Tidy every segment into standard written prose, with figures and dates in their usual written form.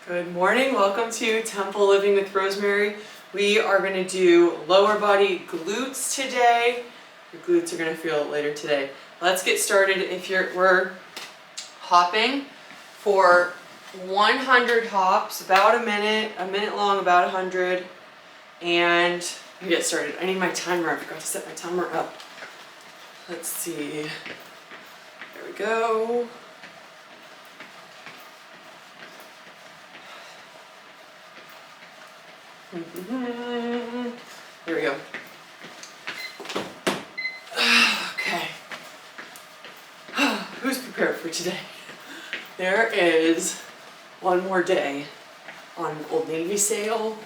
Good morning, welcome to Temple Living with Rosemary. We are going to do lower body glutes today. Your glutes are going to feel it later today. Let's get started. We're hopping for 100 hops, about a minute long, about 100. And we get started. I need my timer, I forgot to set my timer up. Let's see, there we go. There we go. Okay. Who's prepared for today? There is one more day on Old Navy sale.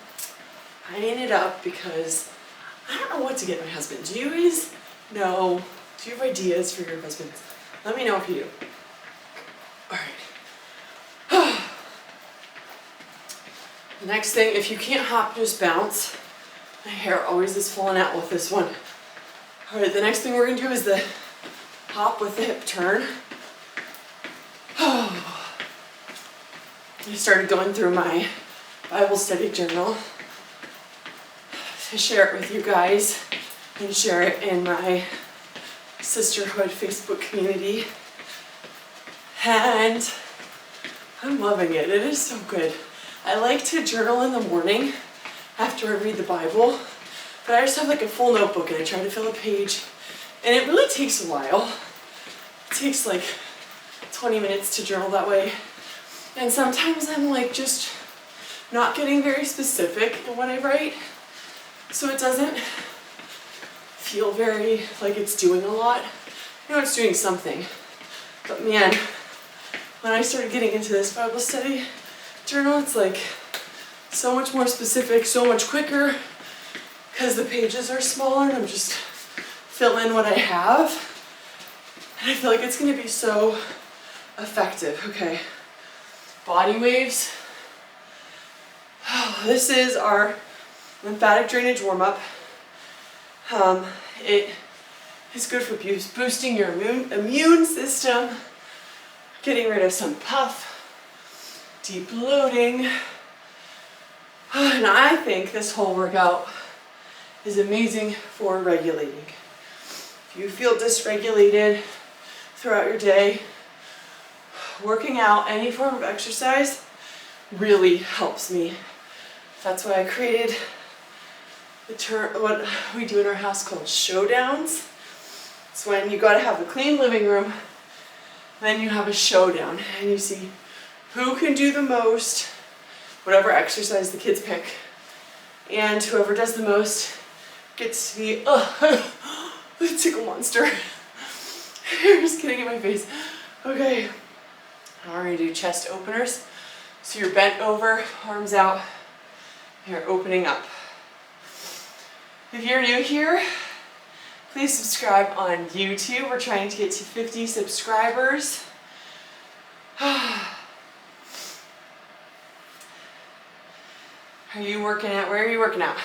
I ended up because I don't know what to get my husband. Do you guys know? Do you have ideas for your husbands? Let me know if you do. Alright. Next thing, if you can't hop, just bounce. My hair always is falling out with this one. Alright, the next thing we're going to do is the hop with the hip turn. I started going through my Bible study journal to share it with you guys and share it in my sisterhood Facebook community. And I'm loving it. It is so good. I like to journal in the morning after I read the Bible, but I just have like a full notebook and I try to fill a page, and it really takes a while. It takes like 20 minutes to journal that way, and sometimes I'm like just not getting very specific in what I write, so it doesn't feel very like it's doing a lot. I know it's doing something, but man, when I started getting into this Bible study journal, it's like so much more specific, so much quicker, because the pages are smaller and I'm just filling what I have, and I feel like it's going to be so effective. Okay, body waves. This is our lymphatic drainage warm-up. It is good for boosting your immune system, getting rid of some puff, deep bloating, and I think this whole workout is amazing for regulating. If you feel dysregulated throughout your day, working out any form of exercise really helps me. That's why I created the term, what we do in our house, called showdowns. It's when you gotta have a clean living room, then you have a showdown, and you see who can do the most, whatever exercise the kids pick, and whoever does the most gets to be the tickle monster. You're just getting in my face. Okay, now we're gonna do chest openers. So you're bent over, arms out, you're opening up. If you're new here, please subscribe on YouTube. We're trying to get to 50 subscribers. Are you working out? Where are you working out?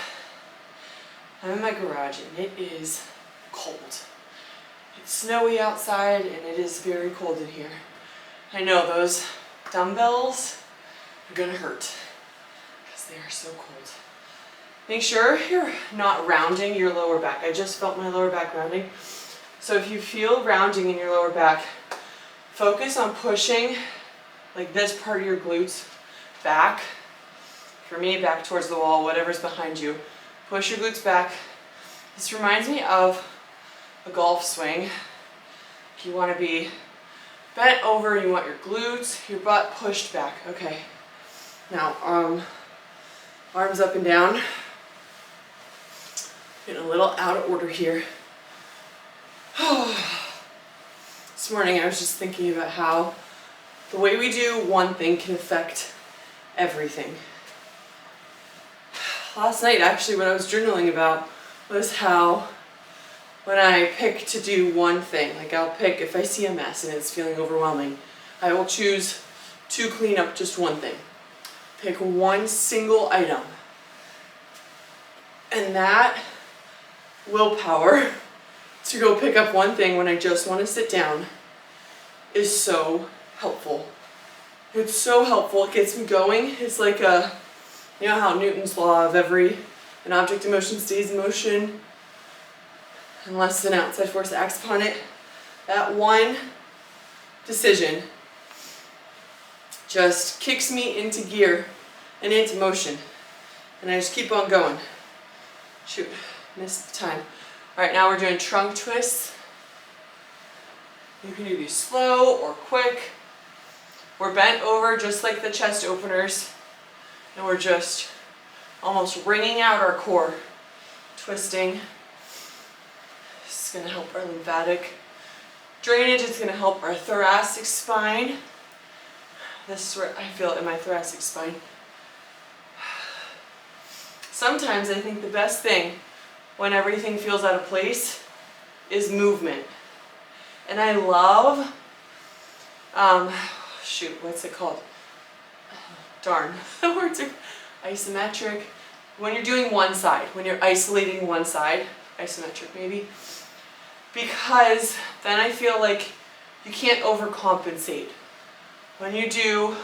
I'm in my garage and it is cold. It's snowy outside and it is very cold in here. I know those dumbbells are gonna hurt because they are so cold. Make sure you're not rounding your lower back. I just felt my lower back rounding. So if you feel rounding in your lower back, focus on pushing like this part of your glutes back. For me, back towards the wall, whatever's behind you. Push your glutes back. This reminds me of a golf swing. You want to be bent over, you want your glutes, your butt pushed back. Okay. Now, arms up and down. Getting a little out of order here. This morning I was just thinking about how the way we do one thing can affect everything. Last night, actually, what I was journaling about was how when I pick to do one thing, like I'll pick, if I see a mess and it's feeling overwhelming, I will choose to clean up just one thing. Pick one single item. And that willpower to go pick up one thing when I just want to sit down is so helpful It's so helpful. It gets me going. It's like you know how Newton's law of an object in motion stays in motion unless an outside force acts upon it. That one decision just kicks me into gear and into motion. And I just keep on going. Shoot, missed the time. All right, now we're doing trunk twists. You can do these slow or quick. We're bent over just like the chest openers. And we're just almost wringing out our core. Twisting. This is going to help our lymphatic drainage. It's going to help our thoracic spine. This is where I feel it in my thoracic spine. Sometimes I think the best thing when everything feels out of place is movement. And I love, shoot, what's it called? Darn, the words are isometric. When you're doing one side, when you're isolating one side, isometric maybe, because then I feel like you can't overcompensate. When you do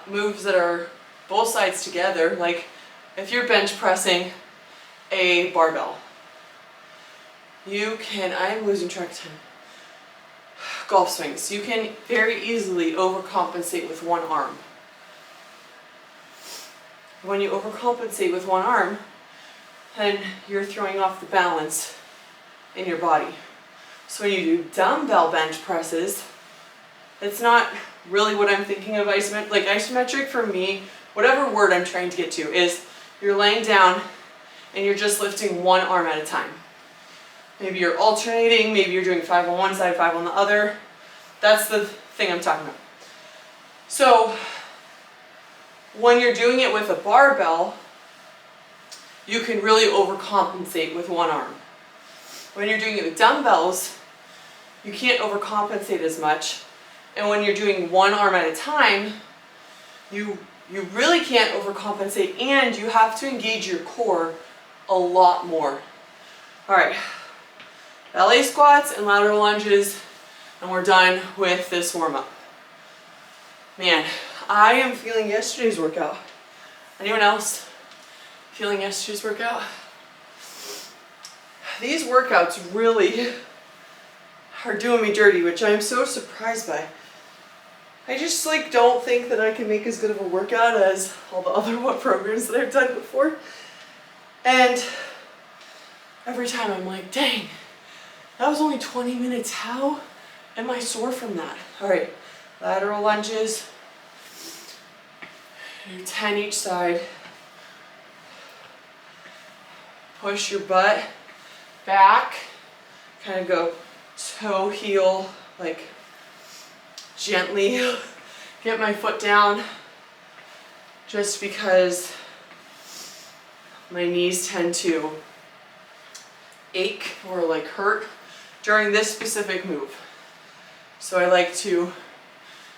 moves that are both sides together, like if you're bench pressing a barbell, you can, I'm losing track of time, golf swings, you can very easily overcompensate with one arm. When you overcompensate with one arm, then you're throwing off the balance in your body. So when you do dumbbell bench presses, it's not really what I'm thinking of isometric. Like isometric for me, whatever word I'm trying to get to, is you're laying down and you're just lifting one arm at a time. Maybe you're alternating, maybe you're doing 5 on one side, 5 on the other. That's the thing I'm talking about. So when you're doing it with a barbell, you can really overcompensate with one arm. When you're doing it with dumbbells, you can't overcompensate as much. And when you're doing one arm at a time, you really can't overcompensate, and you have to engage your core a lot more. All right, ballet squats and lateral lunges, and we're done with this warm-up. Man, I am feeling yesterday's workout. Anyone else feeling yesterday's workout? These workouts really are doing me dirty, which I'm so surprised by. I just don't think that I can make as good of a workout as all the other programs that I've done before. And every time I'm like, dang, that was only 20 minutes. How am I sore from that? All right, lateral lunges. Do 10 each side. Push your butt back. Kind of go toe heel, like gently get my foot down, just because my knees tend to ache or like hurt during this specific move. So I like to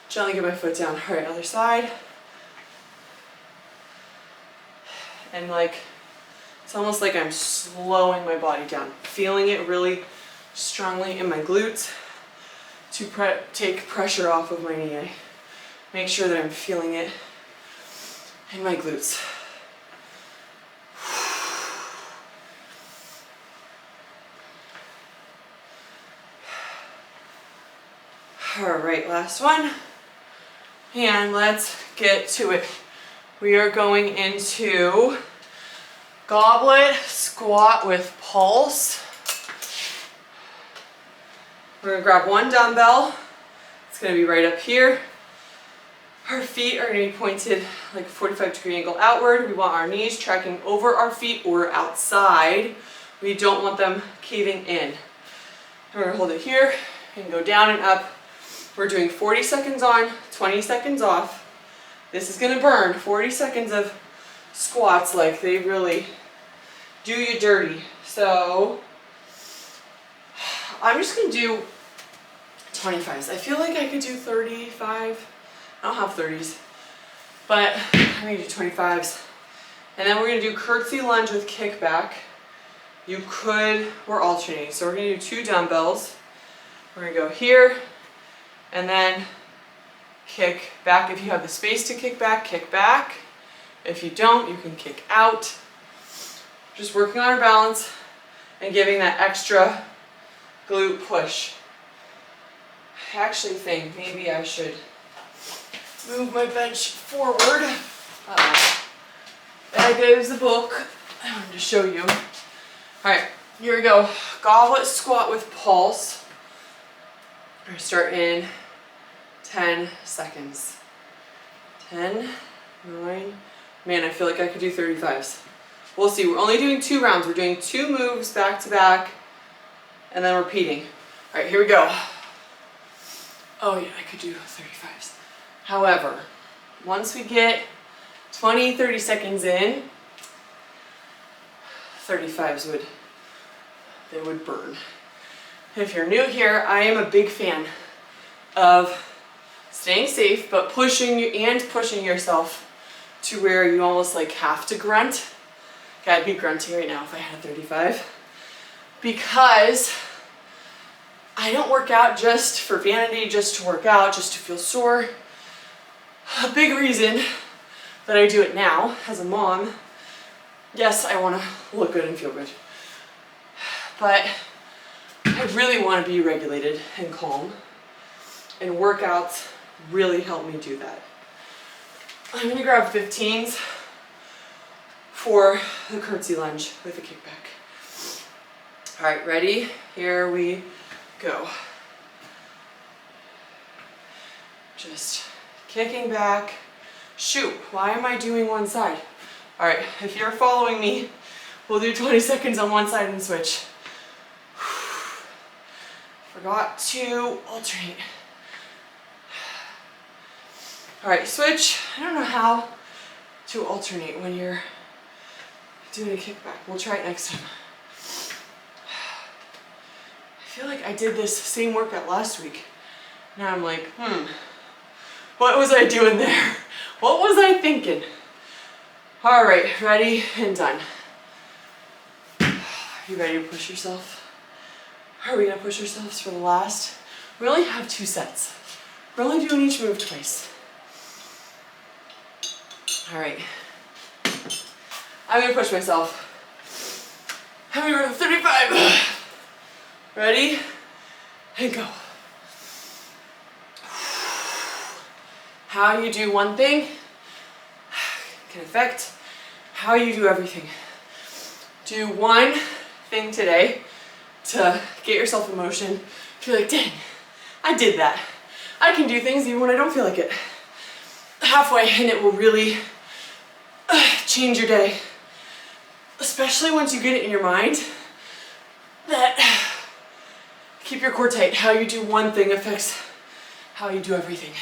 gently get my foot down. All right, other side. And it's almost like I'm slowing my body down, feeling it really strongly in my glutes to take pressure off of my knee. Make sure that I'm feeling it in my glutes. All right, last one. And let's get to it. We are going into goblet squat with pulse. We're gonna grab one dumbbell. It's gonna be right up here. Our feet are gonna be pointed like a 45-degree angle outward. We want our knees tracking over our feet or outside. We don't want them caving in. We're gonna hold it here and go down and up. We're doing 40 seconds on, 20 seconds off. This is gonna burn 40 seconds of squats, like they really do you dirty. So I'm just gonna do 25s. I feel like I could do 35. I don't have 30s, but I'm gonna do 25s. And then we're gonna do curtsy lunge with kickback. We're alternating. So we're gonna do 2 dumbbells. We're gonna go here, and then kick back. If you have the space to kick back, kick back. If you don't, you can kick out. Just working on our balance and giving that extra glute push. I actually think maybe I should move my bench forward. There goes the book. I wanted to show you. All right, here we go. Goblet squat with pulse. We're gonna start in 10 seconds. 10, 9. Man, I feel like I could do 35s. We'll see. We're only doing 2 rounds. We're doing 2 moves back to back and then repeating. All right, here we go. Oh yeah, I could do 35s. However, once we get 20, 30 seconds in, 35s would burn. If you're new here, I am a big fan of staying safe, but pushing yourself to where you almost like have to grunt. Okay, I'd be grunting right now if I had a 35. Because I don't work out just for vanity, just to work out, just to feel sore. A big reason that I do it now as a mom, yes, I want to look good and feel good. But I really want to be regulated and calm. And workouts really help me do that. I'm going to grab 15s for the curtsy lunge with a kickback. All right, ready? Here we go. Just kicking back. Shoot, why am I doing one side? All right, if you're following me, we'll do 20 seconds on one side and switch. Forgot to alternate. All right, switch. I don't know how to alternate when you're doing a kickback. We'll try it next time. I feel like I did this same workout last week. Now I'm like, what was I doing there? What was I thinking? All right, ready and done. You ready to push yourself? Are we gonna push ourselves for the last? We only have 2 sets. We're only doing each move twice. All right. I'm gonna push myself. I'm gonna go to 35. Ready? And go. How you do one thing can affect how you do everything. Do one thing today to get yourself in motion. Feel like, dang, I did that. I can do things even when I don't feel like it. Halfway, and it will really change your day. Especially once you get it in your mind that keep your core tight. How you do one thing affects how you do everything.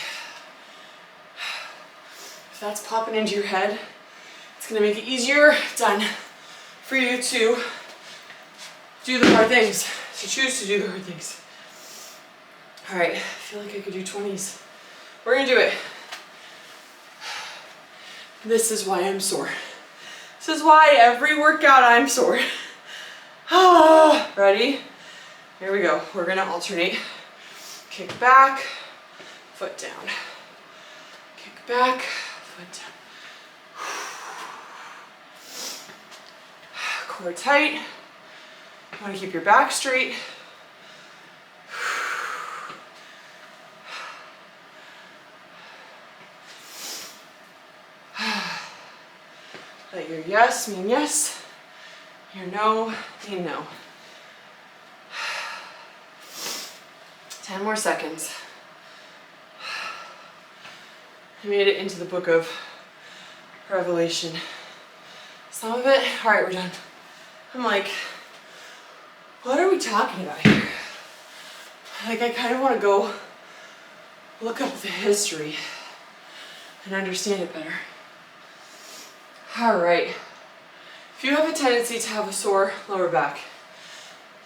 If that's popping into your head, it's gonna make it easier, done, for you to do the hard things, to choose to do the hard things. All right, I feel like I could do 20s. We're gonna do it. This is why I'm sore. This is why every workout I'm sore. Ready? Here we go. We're gonna alternate. Kick back, foot down. Kick back, foot down. Core tight. You want to keep your back straight. Let your yes mean yes, your no mean no. 10 more seconds. I made it into the book of Revelation. Some of it, all right, we're done. I'm like, what are we talking about here? Like, I kind of want to go look up the history and understand it better. All right. If you have a tendency to have a sore lower back,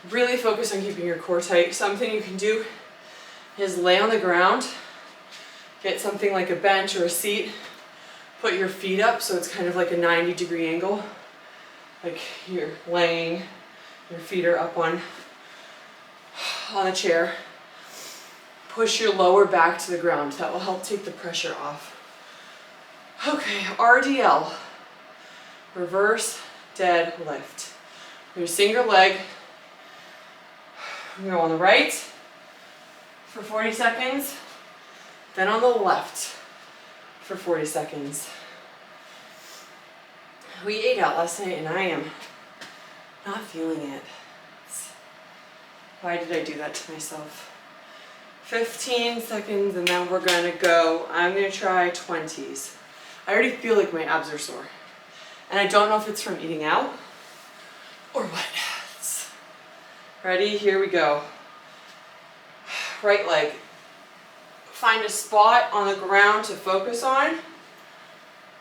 really focus on keeping your core tight. Something you can do is lay on the ground, get something like a bench or a seat, put your feet up so it's kind of like a 90-degree angle. Like you're laying, your feet are up on the chair. push your lower back to the ground. That will help take the pressure off. Okay, RDL, reverse dead lift. Your single leg. We're going to go on the right for 40 seconds, then on the left for 40 seconds. We ate out last night and I am not feeling it. Why did I do that to myself? 15 seconds and then we're going to go, I'm going to try 20s. I already feel like my abs are sore. And I don't know if it's from eating out or what. Ready? Here we go. Right leg. Find a spot on the ground to focus on.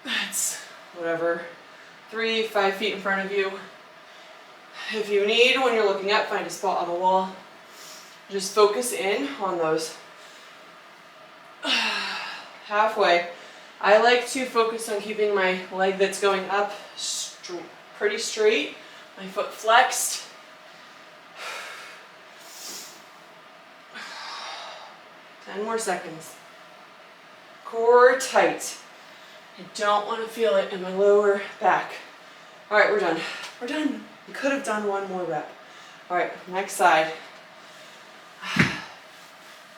That's whatever, 3-5 feet in front of you. If you need, when you're looking up, find a spot on the wall. Just focus in on those. Halfway. I like to focus on keeping my leg that's going up pretty straight, my foot flexed. 10 more seconds. Core tight. I don't want to feel it in my lower back. All right, we're done. We're done. We could have done one more rep. All right, next side.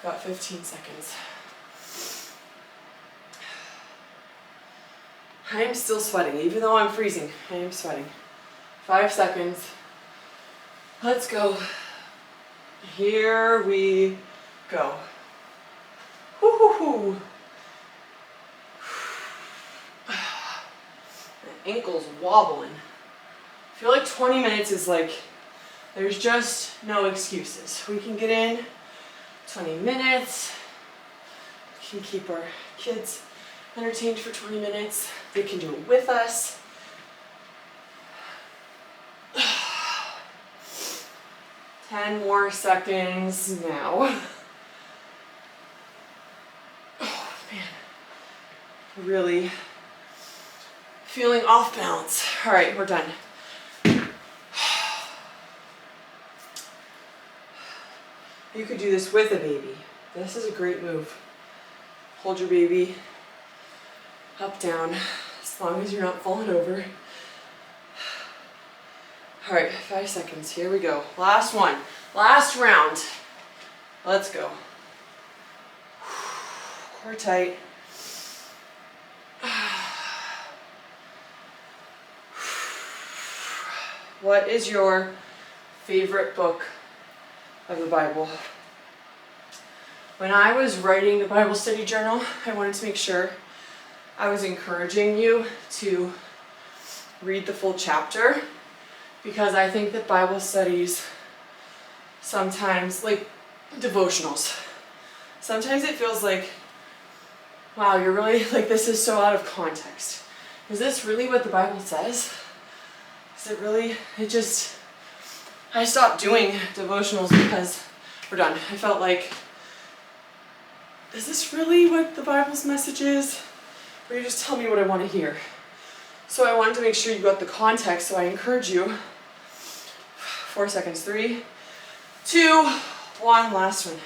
Got 15 seconds. I am still sweating, even though I'm freezing. I am sweating. 5 seconds. Let's go. Here we go. Woo-hoo-hoo. My ankle's wobbling. I feel like 20 minutes is like, there's just no excuses. We can get in 20 minutes. We can keep our kids entertained for 20 minutes. They can do it with us. 10 more seconds now. Oh man, really feeling off balance. All right, we're done. You could do this with a baby. This is a great move. Hold your baby up, down, as long as you're not falling over. All right, 5 seconds, here we go. Last one, last round. Let's go. Core tight. What is your favorite book of the Bible? When I was writing the Bible study journal, I wanted to make sure I was encouraging you to read the full chapter, because I think that Bible studies sometimes, like devotionals, sometimes it feels like, wow, you're really, like, this is so out of context. Is this really what the Bible says? Is it really? I stopped doing devotionals because we're done. I felt like, is this really what the Bible's message is? Or you just tell me what I want to hear? So I wanted to make sure you got the context, so I encourage you. 4 seconds, 3, 2, 1, last one.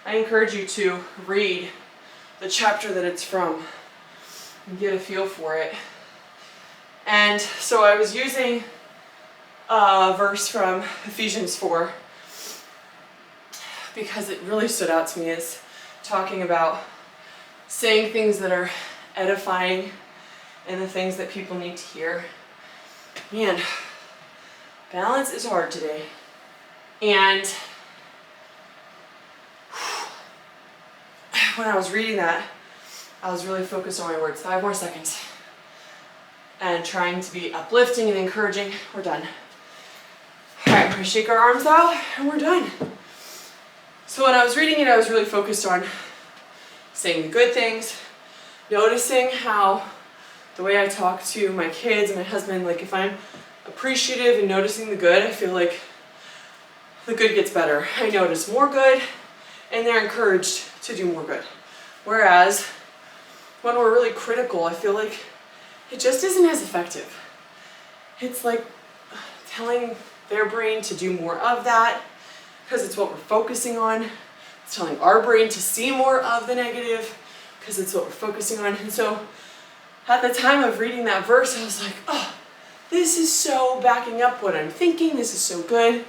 I encourage you to read the chapter that it's from and get a feel for it. And so I was using a verse from Ephesians 4 because it really stood out to me as talking about saying things that are edifying and the things that people need to hear. Man, balance is hard today. And when I was reading that, I was really focused on my words. 5 more seconds. And trying to be uplifting and encouraging. We're done. All right, we're going to shake our arms out and we're done. So when I was reading it, I was really focused on saying the good things, noticing how the way I talk to my kids and my husband, like if I'm appreciative and noticing the good, I feel like the good gets better. I notice more good and they're encouraged to do more good. Whereas when we're really critical, I feel like it just isn't as effective. It's like telling their brain to do more of that because it's what we're focusing on It's telling our brain to see more of the negative because it's what we're focusing on. And so at the time of reading that verse, I was like, oh, this is so backing up what I'm thinking. This is so good.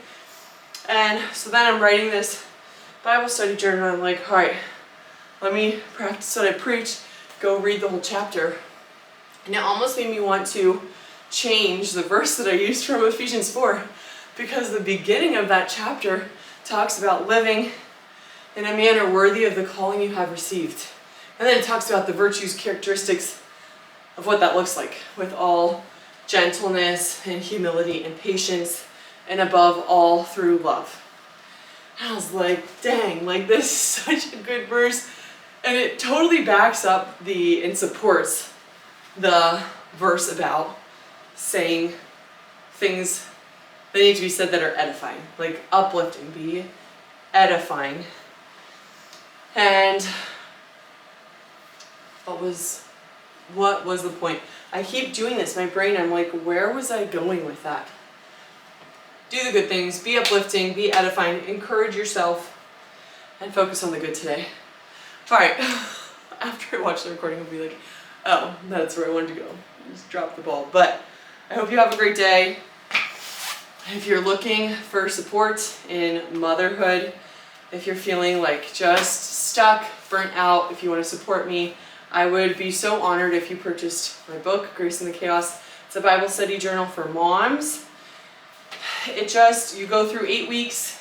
And so then I'm writing this Bible study journal. I'm like, all right, let me practice what I preach. Go read the whole chapter. And it almost made me want to change the verse that I used from Ephesians 4, because the beginning of that chapter talks about living in a manner worthy of the calling you have received. And then it talks about the virtues, characteristics of what that looks like, with all gentleness and humility and patience, and above all through love. And I was like, dang, like this is such a good verse. And it totally backs up and supports the verse about saying things that need to be said that are edifying, like uplifting, be edifying. And what was the point? I keep doing this. My brain, I'm like, where was I going with that? Do the good things, be uplifting, be edifying, encourage yourself, and focus on the good today. All right, after I watch the recording, I'll be like, oh, that's where I wanted to go. Just drop the ball. But I hope you have a great day. If you're looking for support in motherhood, if you're feeling like just stuck, burnt out, if you want to support me, I would be so honored if you purchased my book, Grace in the Chaos. It's a Bible study journal for moms. You go through 8 weeks,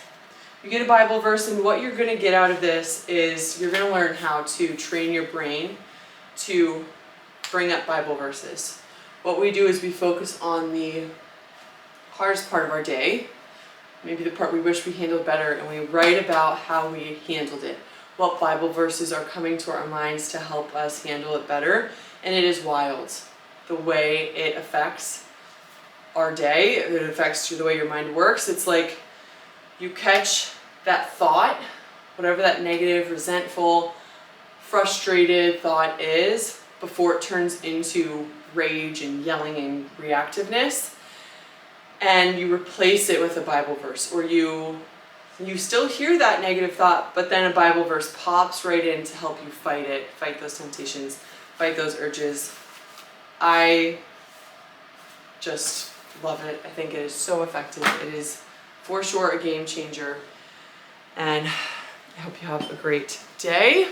you get a Bible verse, and what you're going to get out of this is you're going to learn how to train your brain to bring up Bible verses. What we do is we focus on the hardest part of our day, maybe the part we wish we handled better, and we write about how we handled it. What Bible verses are coming to our minds to help us handle it better. And it is wild the way it affects our day. It affects the way your mind works. It's like you catch that thought, whatever that negative, resentful, frustrated thought is, before it turns into rage and yelling and reactiveness, and you replace it with a Bible verse, or you still hear that negative thought, but then a Bible verse pops right in to help you fight those temptations, fight those urges. I just love it. I think it is so effective. It is for sure a game changer. And I hope you have a great day.